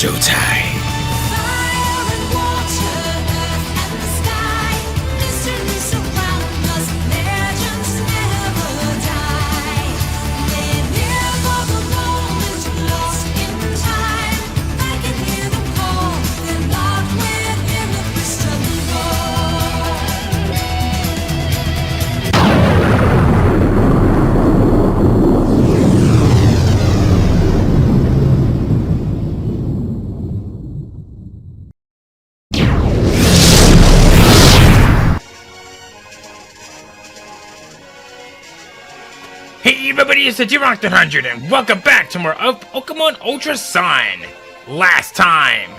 showtime. Fire and water, earth and the sky, mystery surround us, legends never die. Live here for the moment, lost in time. I can hear them call, they're locked within the crystal ball. Hey everybody, it's the G-Rock 100 and welcome back to more of Pokémon Ultra Sun. Last time,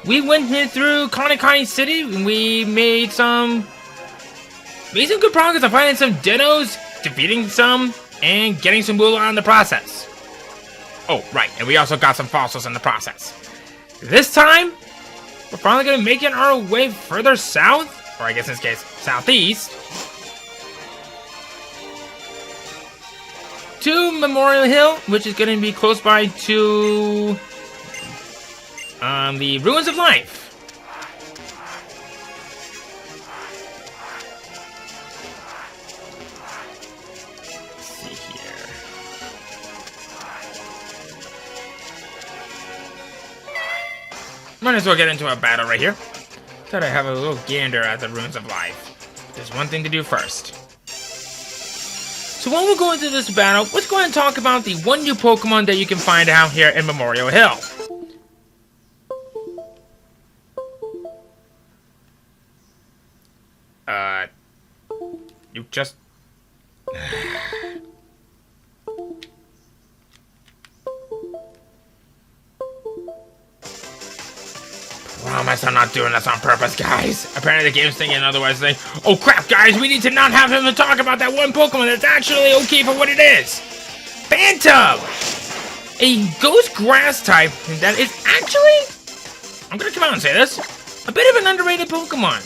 we went through Kahuna City and we made some good progress on finding some Dinos, defeating some, and getting some Moolah in the process. Oh, right, and we also got some fossils in the process. This time, we're finally going to be making our way further south, or I guess in this case, southeast, to Memorial Hill, which is going to be close by to the Ruins of Life. Let's see here. Might as well get into a battle right here. Thought I'd have a little gander at the Ruins of Life. There's one thing to do first. So while we're going through this battle, let's go ahead and talk about the one new Pokemon that you can find out here in Memorial Hill. You just... Promise I'm not doing this on purpose, guys. Apparently the game's thinking otherwise, saying, oh crap, guys, we need to not have him to talk about that one Pokemon that's actually okay for what it is. Phantom! A ghost grass type that is actually, I'm gonna come out and say this, a bit of an underrated Pokemon.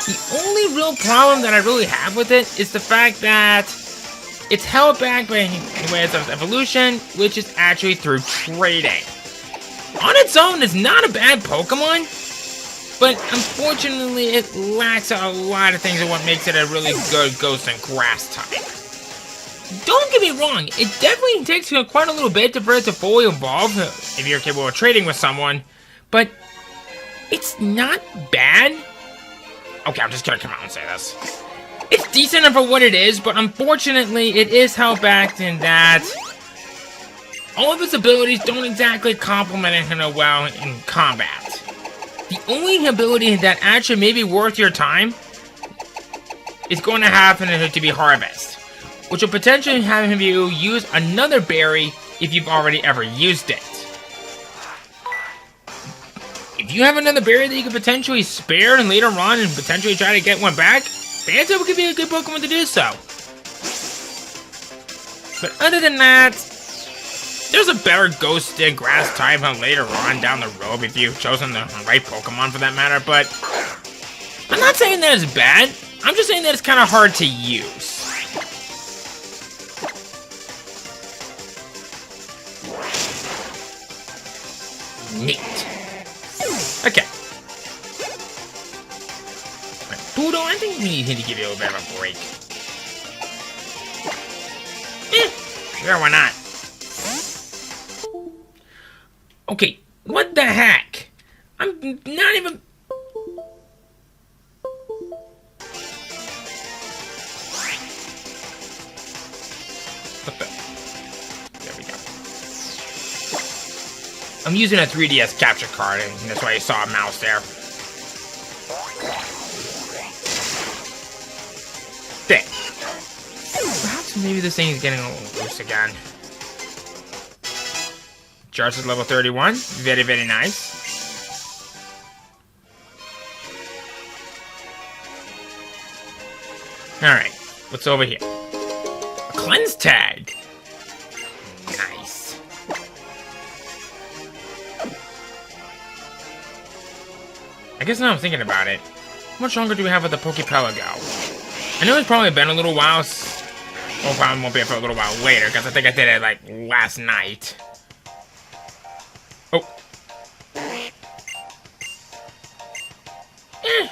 The only real problem that I really have with it is the fact that it's held back by ways of evolution, which is actually through trading. On its own, it's not a bad Pokemon, but unfortunately, it lacks a lot of things of what makes it a really good ghost and grass type. Don't get me wrong, it definitely takes quite a little bit for it to fully evolve if you're capable of trading with someone, but it's not bad. Okay, I'm just gonna come out and say this. It's decent for what it is, but unfortunately, it is held back in that all of its abilities don't exactly complement him well in combat. The only ability that actually may be worth your time is going to happen to be Harvest, which will potentially have you use another berry if you've already ever used it. If you have another berry that you could potentially spare and later on and potentially try to get one back, Phantom could be a good Pokemon to do so. But other than that, there's a better ghost and grass type later on down the road if you've chosen the right Pokemon for that matter, but I'm not saying that it's bad. I'm just saying that it's kind of hard to use. Neat. Okay. Poodle, I think we need to give you a bit of a break. Sure, why not? Okay, what the heck? I'm not even... What the... There we go. I'm using a 3DS capture card, and that's why you saw a mouse there. There. Perhaps maybe this thing is getting a little loose again. Charge is level 31. Very, very nice. Alright, what's over here? A cleanse tag. Nice. I guess now I'm thinking about it. How much longer do we have at the Poképelago? I know it's probably been a little while. Well, probably won't be for a little while later, because I think I did it like last night. Oh.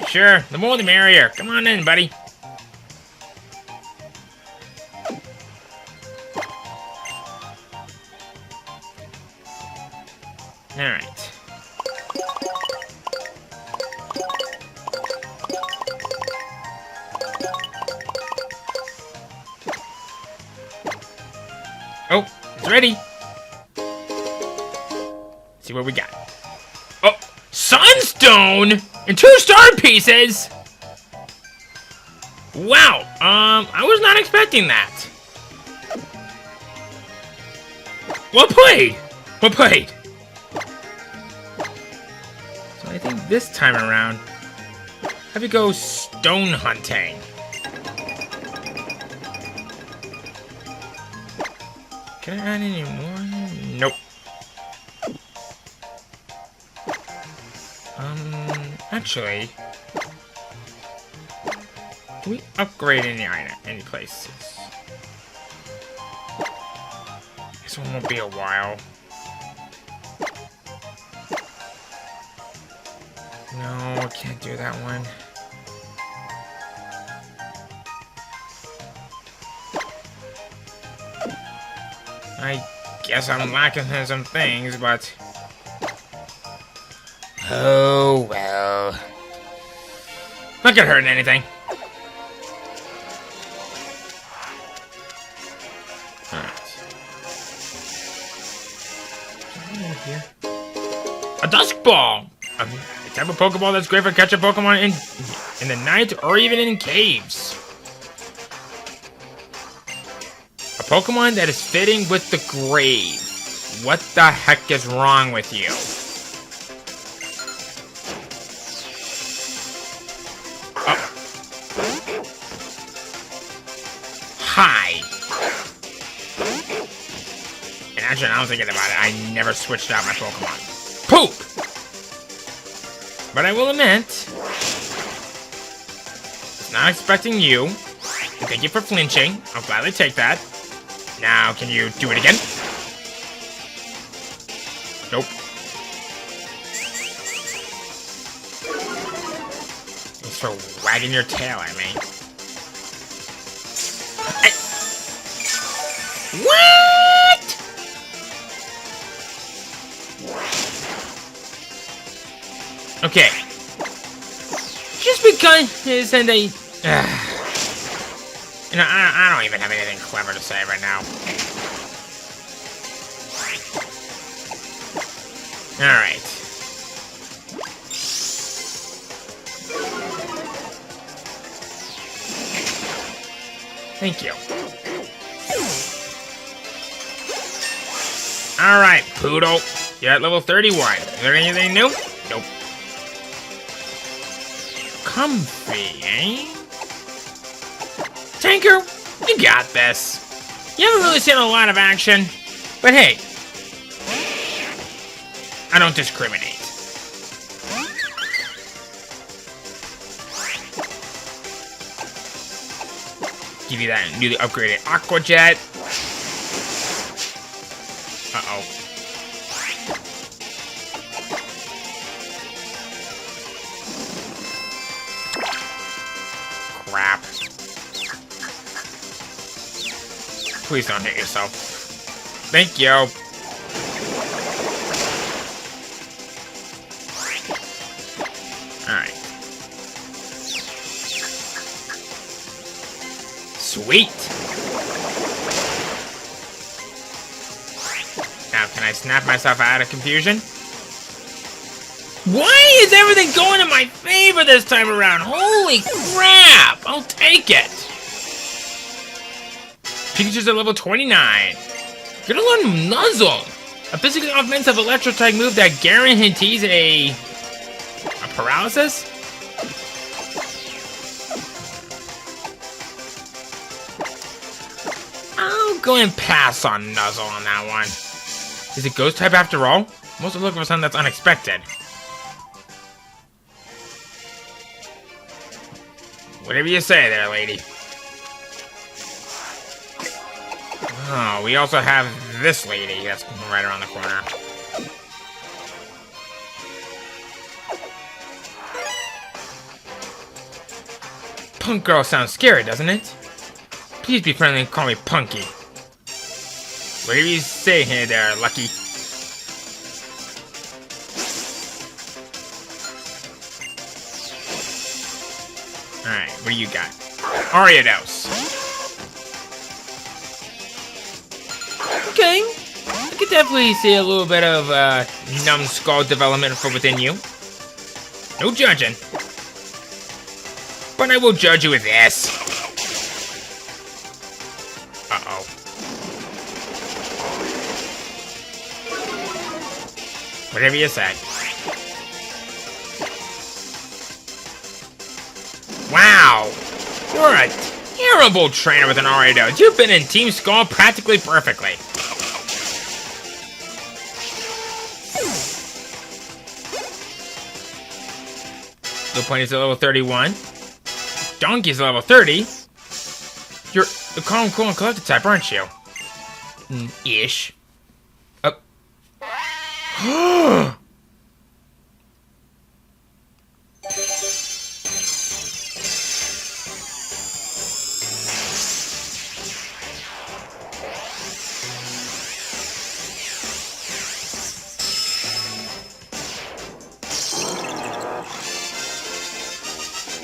Sure. The more the merrier. Come on in, buddy. Alright. Oh, it's ready. See what we got. Oh, Sunstone and 2 star pieces. Wow. I was not expecting that. Well played. Well played. So I think this time around, have you go stone hunting. Can I add any more? Nope. Actually, can we upgrade any places? This one won't be a while. No, I can't do that one. I guess I'm lacking in some things, but... oh, well. Not gonna hurt anything. Here. A Dusk Ball! A type of Pokeball that's great for catching Pokemon in the night or even in caves. A Pokemon that is fitting with the grave. What the heck is wrong with you? Oh. Hi. And actually, now I'm thinking about it, I never switched out my Pokemon. Poop! But I will admit, not expecting you. Thank you for flinching. I'll gladly take that. Now, can you do it again? Nope. Thanks for wagging your tail at me. What? Okay. Just because and they... you know, I don't even have anything clever to say right now. Alright. Thank you. Alright, Poodle. You're at level 31. Is there anything new? Nope. Comfy, eh? Tinker, you got this. You haven't really seen a lot of action, but hey, I don't discriminate. Give you that newly upgraded Aqua Jet. Uh-oh. Crap. Please don't hit yourself. Thank you. Alright. Sweet. Now, can I snap myself out of confusion? Why is everything going in my favor this time around? Holy crap! I'll take it. Pikachu's at level 29. Gonna learn Nuzzle, a physically offensive electro-type move that guarantees a paralysis? I'll go and pass on Nuzzle on that one. Is it Ghost type after all? I'm also looking for something that's unexpected. Whatever you say there, lady. Oh, we also have this lady that's right around the corner. Punk girl sounds scary, doesn't it? Please be friendly and call me Punky. Whatever you say here there, Lucky. Alright, what do you got? Ariados. Okay. I could definitely see a little bit of numbskull development from within you. No judging. But I will judge you with this. Uh-oh. Whatever you say. Wow! You're a terrible trainer with an Ariados. You've been in Team Skull practically perfectly. Lopunny's at level 31. Donkey's level 30. You're the calm, cool, and collected type, aren't you? Ish.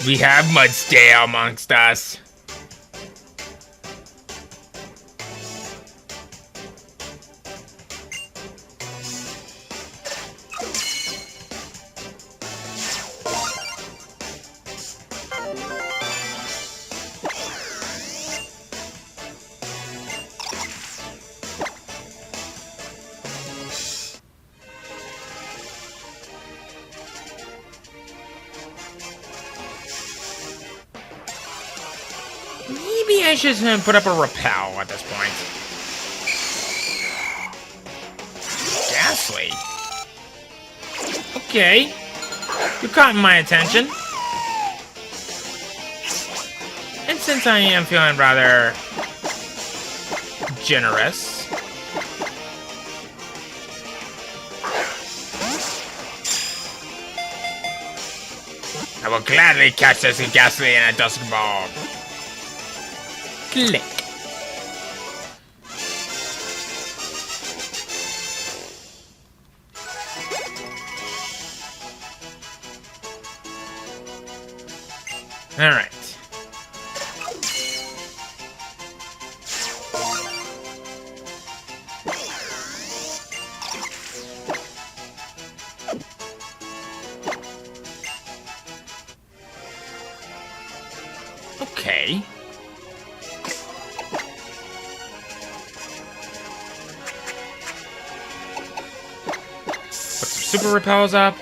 We have Mudstale amongst us. Maybe I should put up a repel at this point. Ghastly. Okay. You caught my attention. And since I am feeling rather generous, I will gladly catch this Ghastly in a dusk ball. Click. All right. Okay. Super repels up,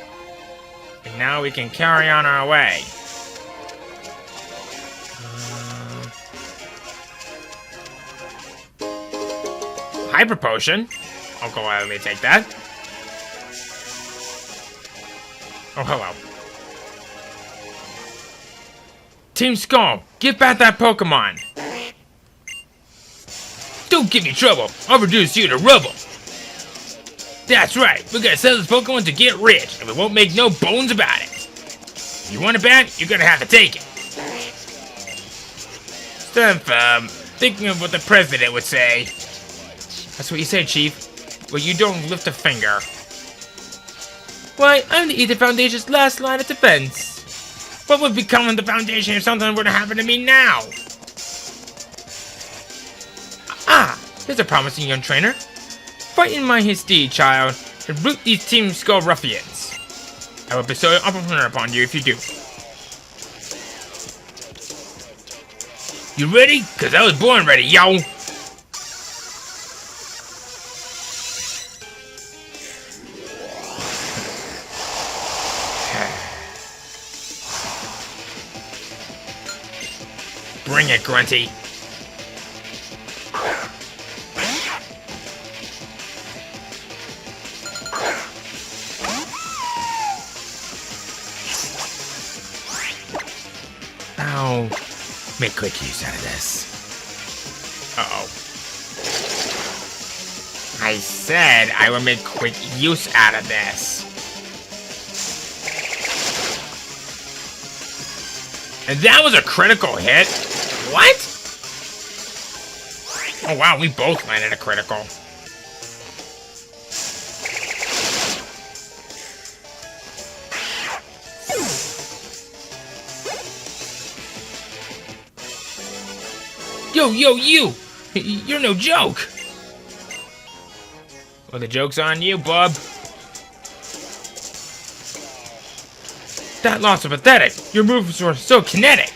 and now we can carry on our way. Hyper Potion. I'll go ahead and take that. Oh, hello. Team Skull, get back that Pokemon. Don't give me trouble. I'll reduce you to rubble. That's right, we're gonna sell this Pokemon to get rich, and we won't make no bones about it. If you want it back, you're gonna have to take it. Instead of thinking of what the president would say. That's what you say, Chief. Well, you don't lift a finger. Why, I'm the Ether Foundation's last line of defense. What would become of the Foundation if something were to happen to me now? Ah, here's a promising young trainer. Frighten my steed, child, and root these Team Skull ruffians. I will bestow honor upon you if you do. You ready? Cause I was born ready, yo! Bring it, Grunty. Ow. Make quick use out of this. Uh-oh. I said I would make quick use out of this. And that was a critical hit? What? Oh wow, we both landed a critical. Yo, you! You're no joke! Well, the joke's on you, bub. That loss was pathetic. Your moves were so kinetic.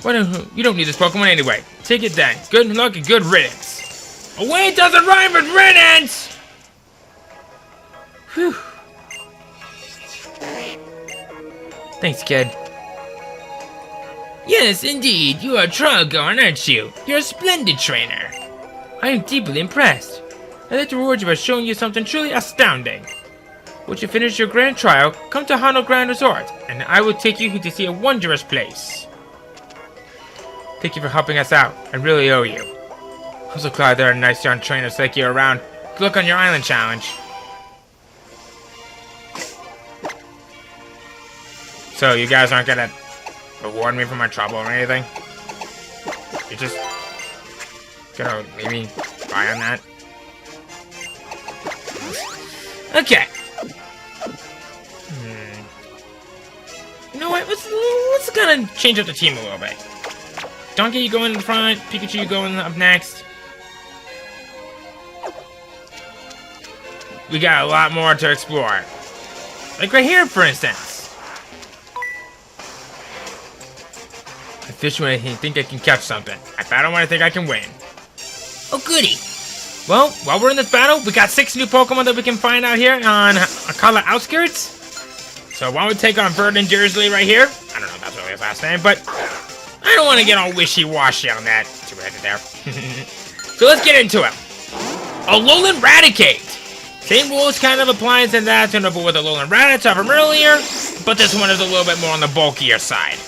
You don't need this Pokemon anyway. Take it then. Good luck and good riddance. Oh wait, it doesn't rhyme with riddance! Whew. Thanks, kid. Yes, indeed. You are a trial going, aren't you? You're a splendid trainer. I am deeply impressed. I'd like to reward you by showing you something truly astounding. Once you finish your grand trial, come to Hano Grand Resort, and I will take you to see a wondrous place. Thank you for helping us out. I really owe you. I'm so glad there are nice young trainers like you around. Good luck on your island challenge. So, you guys aren't gonna reward me for my trouble or anything? You're just gonna leave me by on that? Okay. You know what? Let's kind of change up the team a little bit. Donkey, you go in the front. Pikachu, you go in up next. We got a lot more to explore. Like right here, for instance. I fish when I think I can catch something. I battle when I think I can win. Oh, goody. Well, while we're in this battle, we got 6 new Pokemon that we can find out here on Akala Outskirts. So why don't we take on Verdant Dursley right here? I don't know if that's really his last name, but I don't want to get all wishy-washy on that. Two-headed there. So let's get into it. Alolan Radicate. Same rules kind of applies to that with Alolan Radicate from earlier, but this one is a little bit more on the bulkier side.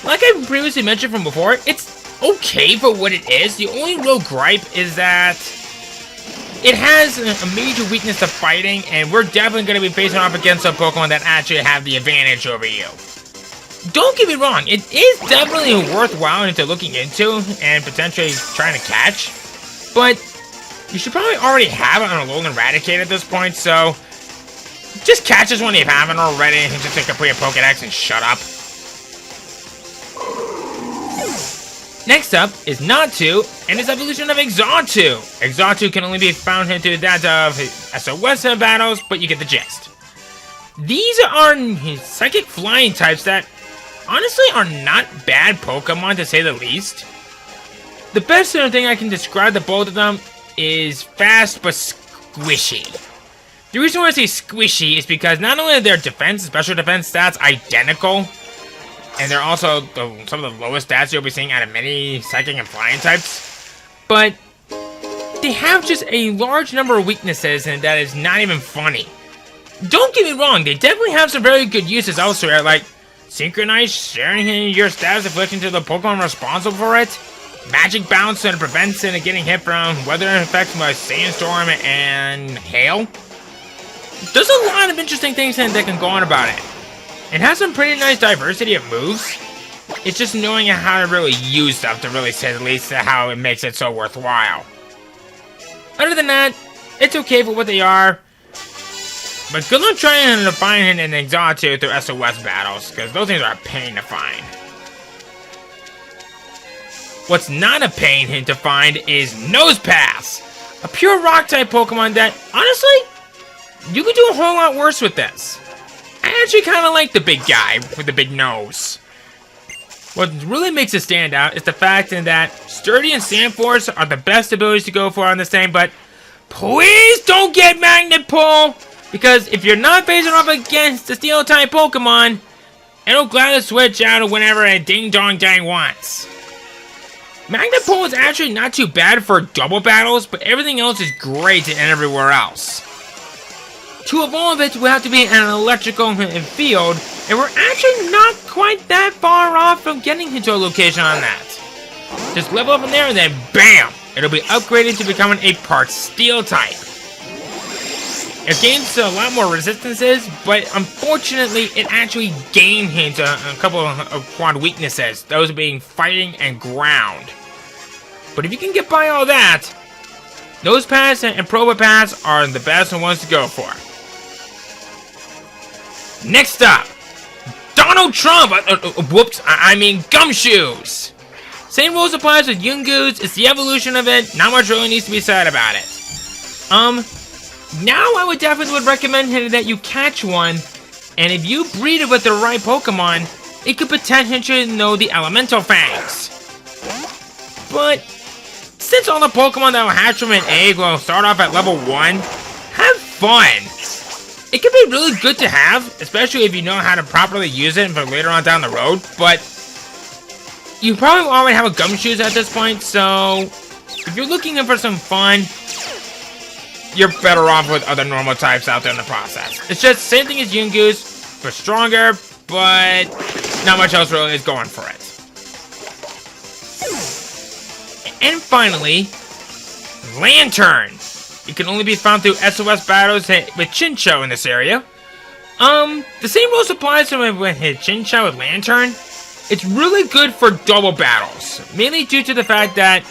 Like I previously mentioned from before, it's okay for what it is. The only real gripe is that it has a major weakness to fighting, and we're definitely going to be facing off against some Pokemon that actually have the advantage over you. Don't get me wrong, it is definitely worthwhile into looking into and potentially trying to catch, but you should probably already have it on Alolan Radicate at this point, so just catch this one if you haven't already, and just complete a Pokedex and shut up. Next up is Natu and his evolution of Exhaustion. Exhaustion can only be found into that of SOS battles, but you get the gist. These are his psychic flying types that honestly are not bad Pokemon to say the least. The best thing I can describe the both of them is fast but squishy. The reason why I say squishy is because not only are their defense, special defense stats identical, and they're also some of the lowest stats you'll be seeing out of many psychic and flying types, but they have just a large number of weaknesses, and that is not even funny. Don't get me wrong, they definitely have some very good uses elsewhere, like Synchronize, sharing your status affliction to the Pokemon responsible for it, Magic Bounce and prevents it getting hit from weather effects like Sandstorm and Hail. There's a lot of interesting things that can go on about it. It has some pretty nice diversity of moves. It's just knowing how to really use stuff, to really say the least, how it makes it so worthwhile. Other than that, it's okay for what they are. But good luck trying to find an Exhaustion through SOS battles, because those things are a pain to find. What's not a pain to find is Nosepass, a pure rock-type Pokemon that, honestly, you could do a whole lot worse with this. I actually kind of like the big guy with the big nose. What really makes it stand out is the fact that Sturdy and Sandforce are the best abilities to go for on this thing, but please don't get Magnet Pull, because if you're not facing off against the Steel-type Pokemon, it'll gladly switch out whenever a ding-dong-dang wants. Magnet Pull is actually not too bad for double battles, but everything else is great and everywhere else. To evolve it, we have to be in an electrical field, and we're actually not quite that far off from getting into a location on that. Just level up in there, and then BAM! It'll be upgraded to becoming a part Steel type. It gains a lot more resistances, but unfortunately, it actually gains a couple of quad weaknesses, those being fighting and ground. But if you can get by all that, Nose Pass and Proba Pass are the best ones to go for. Next up, Donald Trump! I mean Gumshoes! Same rules applies with Yungoos, it's the evolution of it, not much really needs to be said about it. Now I would definitely recommend that you catch one, and if you breed it with the right Pokemon, it could potentially know the Elemental Fangs. But since all the Pokemon that will hatch from an egg will start off at level 1, have fun! It can be really good to have, especially if you know how to properly use it for later on down the road, but you probably already have a Gumshoes at this point, so if you're looking for some fun, you're better off with other normal types out there in the process. It's just same thing as Yungoos, but stronger, but not much else really is going for it. And finally, Lantern. It can only be found through SOS battles with Chinchou in this area. The same rules applies to with Chinchou with Lantern. It's really good for double battles, mainly due to the fact that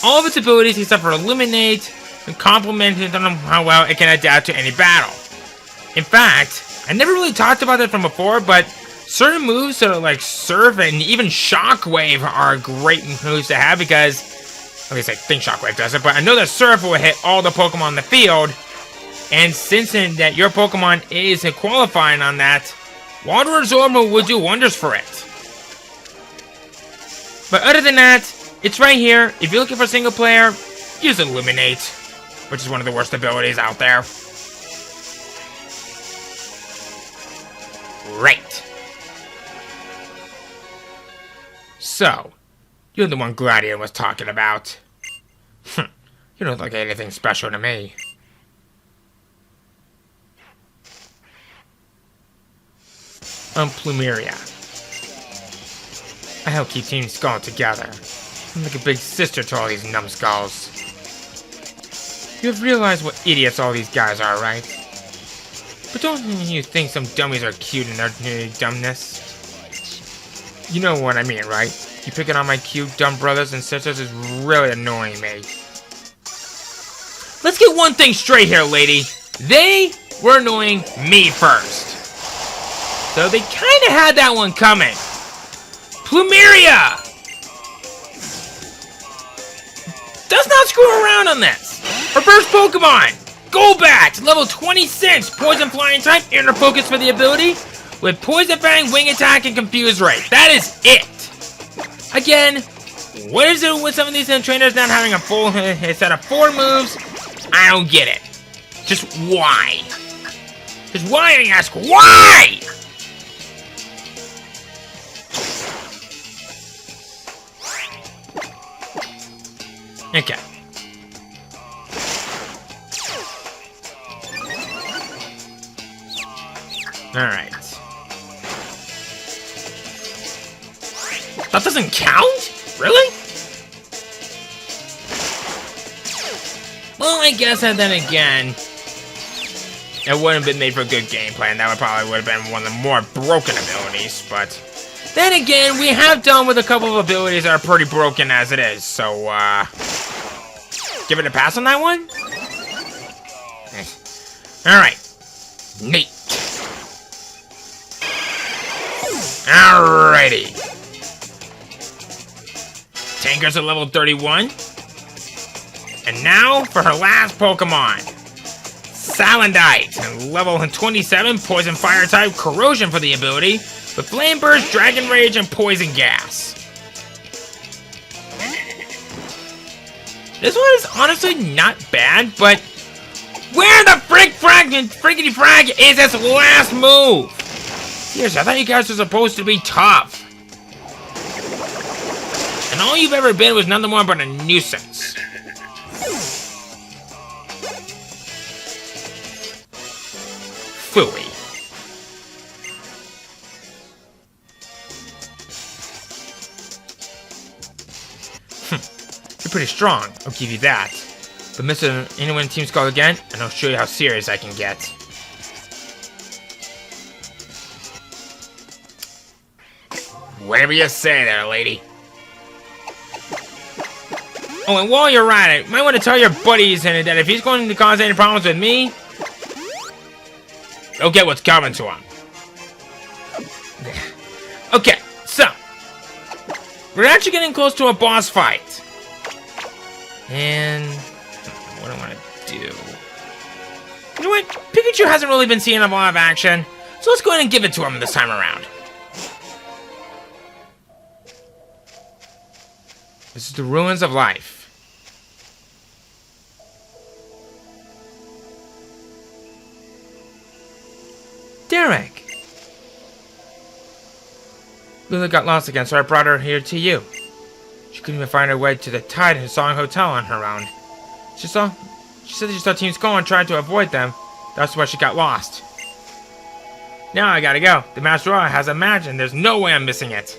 all of its abilities except for Eliminate and complemented on how well it can adapt to any battle. In fact, I never really talked about it from before, but certain moves that are like Surf and even Shockwave are great moves to have because, at least I think Shockwave does it, but I know that Surf will hit all the Pokemon in the field, and since that your Pokemon is qualifying on that, Water Absorber will do wonders for it. But other than that, it's right here. If you're looking for single player, use Illuminate, which is one of the worst abilities out there. Great. So, you're the one Gladiator was talking about. You don't look like anything special to me. I'm Plumeria. I help keep Team Skull together. I'm like a big sister to all these numbskulls. You've realized what idiots all these guys are, right? But don't you think some dummies are cute in their dumbness? You know what I mean, right? You picking on my cute, dumb brothers and sisters is really annoying me. Let's get one thing straight here, lady. They were annoying me first. So they kinda had that one coming. Plumeria! Does not screw around on this. Her first Pokemon, Golbat, level 26, Poison Flying type, Inner Focus for the ability, with Poison Fang, Wing Attack, and Confuse Ray. That is it. Again, what is it with some of these trainers not having a full set of 4 moves? I don't get it. Just why? Just why, I ask, why? Okay. Alright. That doesn't count? Really? Well, I guess that then again, it wouldn't have been made for a good gameplay, and that would have been one of the more broken abilities, but then again, we have done with a couple of abilities that are pretty broken as it is, so, give it a pass on that one? Alright. Neat. Alrighty. Tanker's at level 31. And now for her last Pokemon. Salandite, level 27, Poison Fire type, Corrosion for the ability, with Flame Burst, Dragon Rage, and Poison Gas. This one is honestly not bad, but where the friggity frag is this last move? Seriously, I thought you guys were supposed to be tough. And all you've ever been was nothing more but a nuisance. Phooey. You're pretty strong, I'll give you that. But Mr. Anyone Team Skull again, and I'll show you how serious I can get. Whatever you say there, lady. Oh, and while you're at it, you might want to tell your buddies that if he's going to cause any problems with me, they'll get what's coming to him. Okay, so we're actually getting close to a boss fight. And what do I want to do? You know what? Pikachu hasn't really been seeing a lot of action, so let's go ahead and give it to him this time around. This is the Ruins of Life. Derek! Lily got lost again, so I brought her here to you. She couldn't even find her way to the Tide Song Hotel on her own. She said that she saw Team Skull and tried to avoid them. That's why she got lost. Now I gotta go. The Master Royal has a match and there's no way I'm missing it.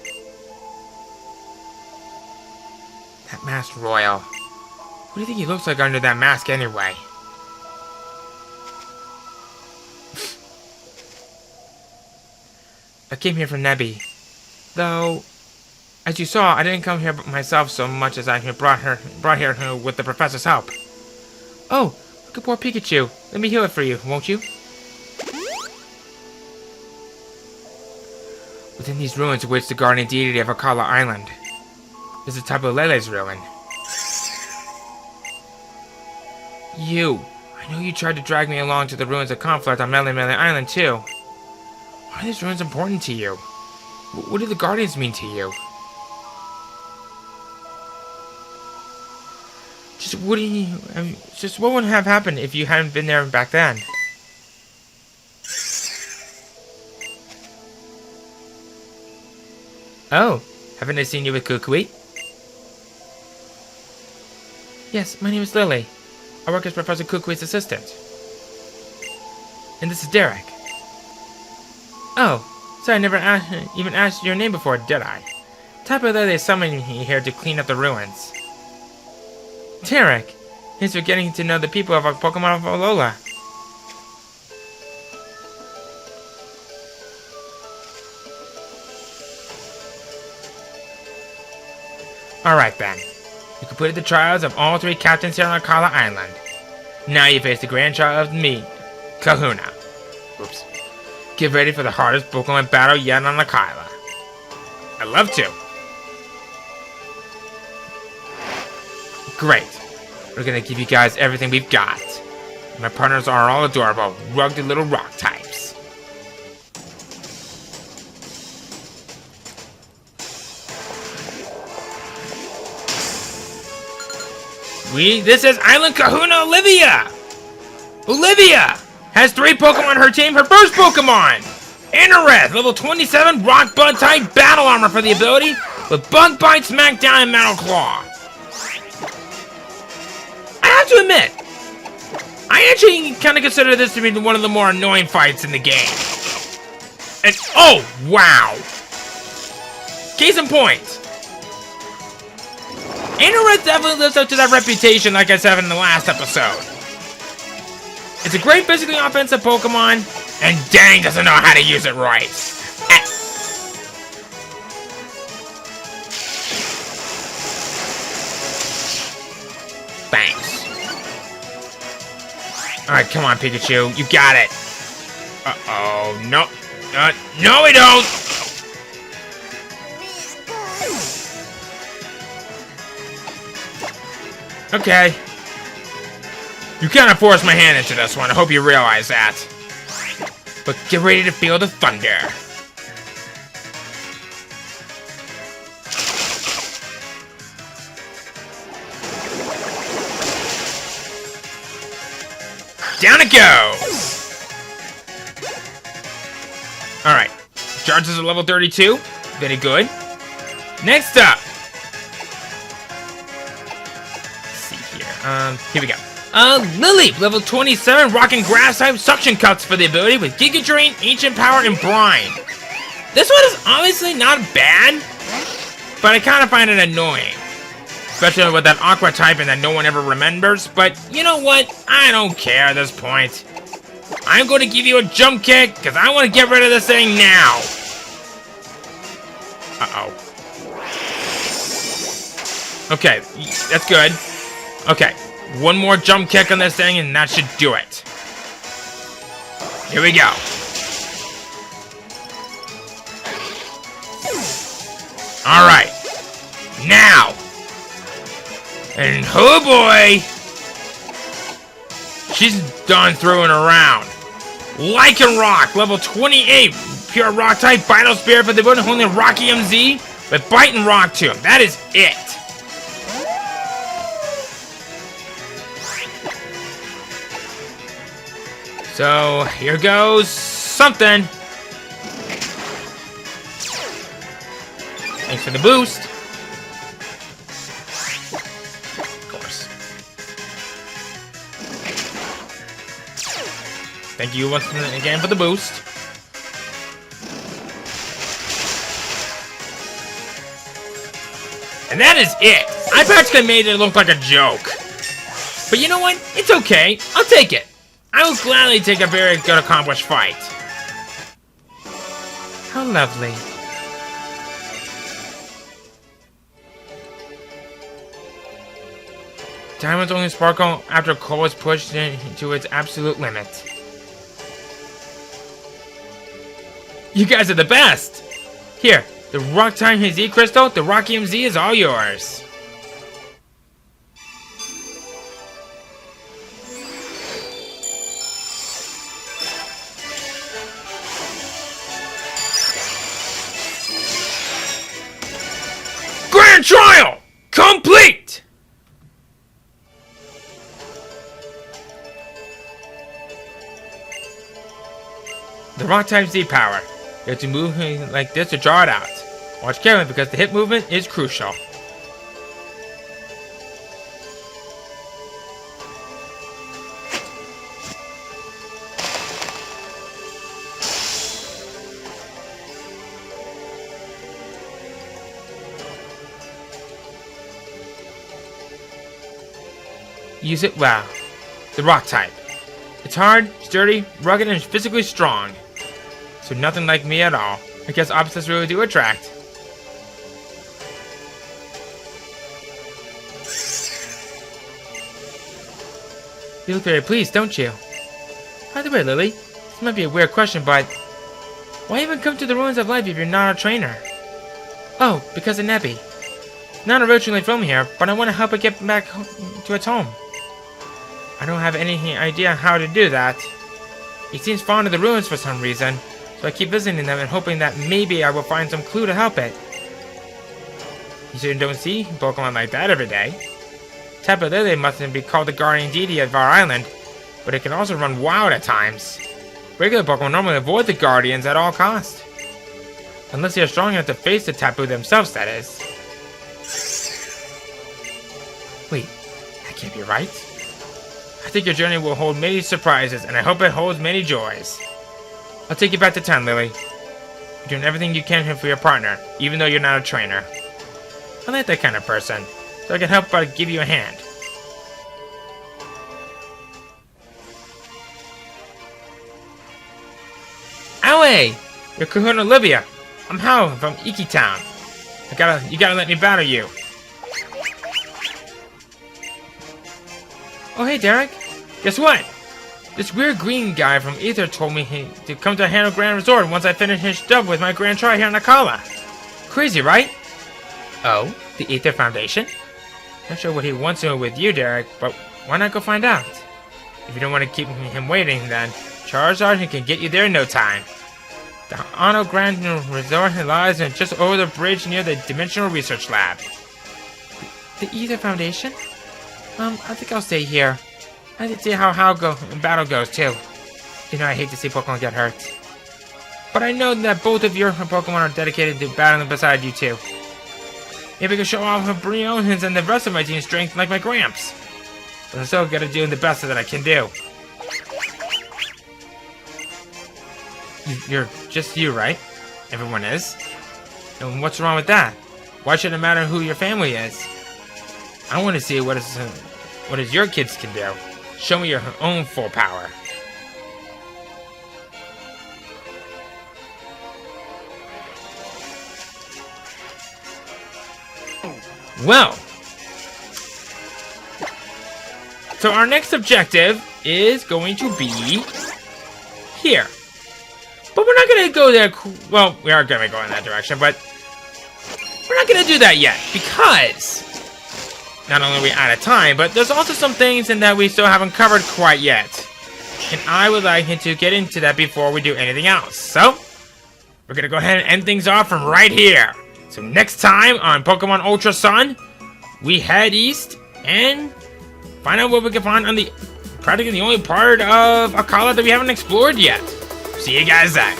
That Master Royal. What do you think he looks like under that mask anyway? I came here for Nebby. Though, as you saw, I didn't come here myself so much as I brought here with the professor's help. Oh, look at poor Pikachu. Let me heal it for you, won't you? Within these ruins awaits the guardian deity of Akala Island. This is Tapu Lele's ruin. You. I know you tried to drag me along to the ruins of conflict on Mele Mele Island too. Why are these ruins important to you? What do the guardians mean to you? Just what would have happened if you hadn't been there back then? Oh, haven't I seen you with Kukui? Yes, my name is Lily. I work as Professor Kukui's assistant. And this is Derek. Oh, so I never even asked your name before, did I? Tapu Lele summoned me here to clean up the ruins. Derek, thanks for getting to know the people of our Pokemon of Alola. Alright then. You completed the trials of all three captains here on Akala Island. Now you face the grandchild of me, Kahuna. Oops. Get ready for the hardest Pokemon battle yet on Akala. I'd love to. Great. We're gonna give you guys everything we've got. My partners are all adorable, rugged little rock types. This is Island Kahuna Olivia! Olivia has 3 Pokemon on her team. Her first Pokemon! Anorith, level 27, Rock Bud type battle armor for the ability with Bug Bite, Smackdown, and Metal Claw. I have to admit, I actually kind of consider this to be one of the more annoying fights in the game. And oh, wow! Case in point. Anorith definitely lives up to that reputation like I said in the last episode. It's a great physically offensive Pokemon, and dang doesn't know how to use it right. Thanks. Alright, come on Pikachu, you got it. Uh-oh, no. No we don't! Okay. You kind of forced my hand into this one. I hope you realize that. But get ready to feel the thunder. Down it goes! Alright. Charge is at level 32. Very good. Next up. Here we go. Lily, level 27, rocking grass type suction cuts for the ability with Giga Drain, Ancient Power, and Brine. This one is obviously not bad, but I kind of find it annoying. Especially with that aqua typing that no one ever remembers. But you know what? I don't care at this point. I'm going to give you a jump kick because I want to get rid of this thing now. Uh-oh. Okay, that's good. Okay, one more jump kick on this thing and that should do it. Here we go. Alright. Now. And oh boy. She's done throwing around. Lycan Rock, level 28. Pure rock type, Vital Spirit for the button, holding Rocky MZ with Bite and Rock Tomb. That is it. So, here goes something. Thanks for the boost. Of course. Thank you once again for the boost. And that is it. I practically made it look like a joke. But you know what? It's okay. I'll take it. I will gladly take a very good accomplished fight. How lovely. Diamonds only sparkle after coal is pushed to its absolute limit. You guys are the best! Here, the Rock Time Z Crystal, the Rocky MZ is all yours. Grand Trial complete! The Rock Type Z power. You have to move like this to draw it out. Watch carefully because the hip movement is crucial. Use it well. The rock type. It's hard, sturdy, rugged, and physically strong. So nothing like me at all. I guess opposites really do attract. You look very pleased, don't you? By the way, Lily, this might be a weird question, but why even come to the ruins of life if you're not a trainer? Oh, because of Nebby. Not originally from here, but I want to help it get back to its home. I don't have any idea how to do that. He seems fond of the ruins for some reason, so I keep visiting them and hoping that maybe I will find some clue to help it. You certainly don't see Pokemon like that every day. Tapu Lele mustn't be called the guardian deity of our island, but it can also run wild at times. Regular Pokemon normally avoid the guardians at all costs. Unless they are strong enough to face the Tapu themselves, that is. Wait, that can't be right. I think your journey will hold many surprises, and I hope it holds many joys. I'll take you back to town, Lily. You're doing everything you can here for your partner, even though you're not a trainer. I like that kind of person, so I can help but give you a hand. Owie! You're Kahuna Olivia. I'm Hao from Iki Town. You gotta let me battle you. Oh hey Derek, guess what? This weird green guy from Ether told me to come to Hano Grand Resort once I finish his stuff with my grand try here in Akala. Crazy, right? Oh, the Ether Foundation? Not sure what he wants to do with you, Derek, but why not go find out? If you don't want to keep him waiting, then Charizard can get you there in no time. The Hano Grand Resort lies just over the bridge near the Dimensional Research Lab. The Ether Foundation? I think I'll stay here. I need to see how battle goes, too. You know I hate to see Pokemon get hurt. But I know that both of your Pokemon are dedicated to battling beside you, too. Maybe I can show off Brion's and the rest of my team's strength like my Gramps. But I'm still gotta do the best that I can do. You're just you, right? Everyone is. And what's wrong with that? Why should it matter who your family is? I want to see what is your kids can do. Show me your own full power. Well, so our next objective is going to be here. But we're not going to go there. Well, we are going to go in that direction, but we're not going to do that yet because not only are we out of time, but there's also some things in that we still haven't covered quite yet. And I would like to get into that before we do anything else. So, we're going to go ahead and end things off from right here. So next time on Pokemon Ultra Sun, we head east and find out what we can find on the practically the only part of Akala that we haven't explored yet. See you guys then.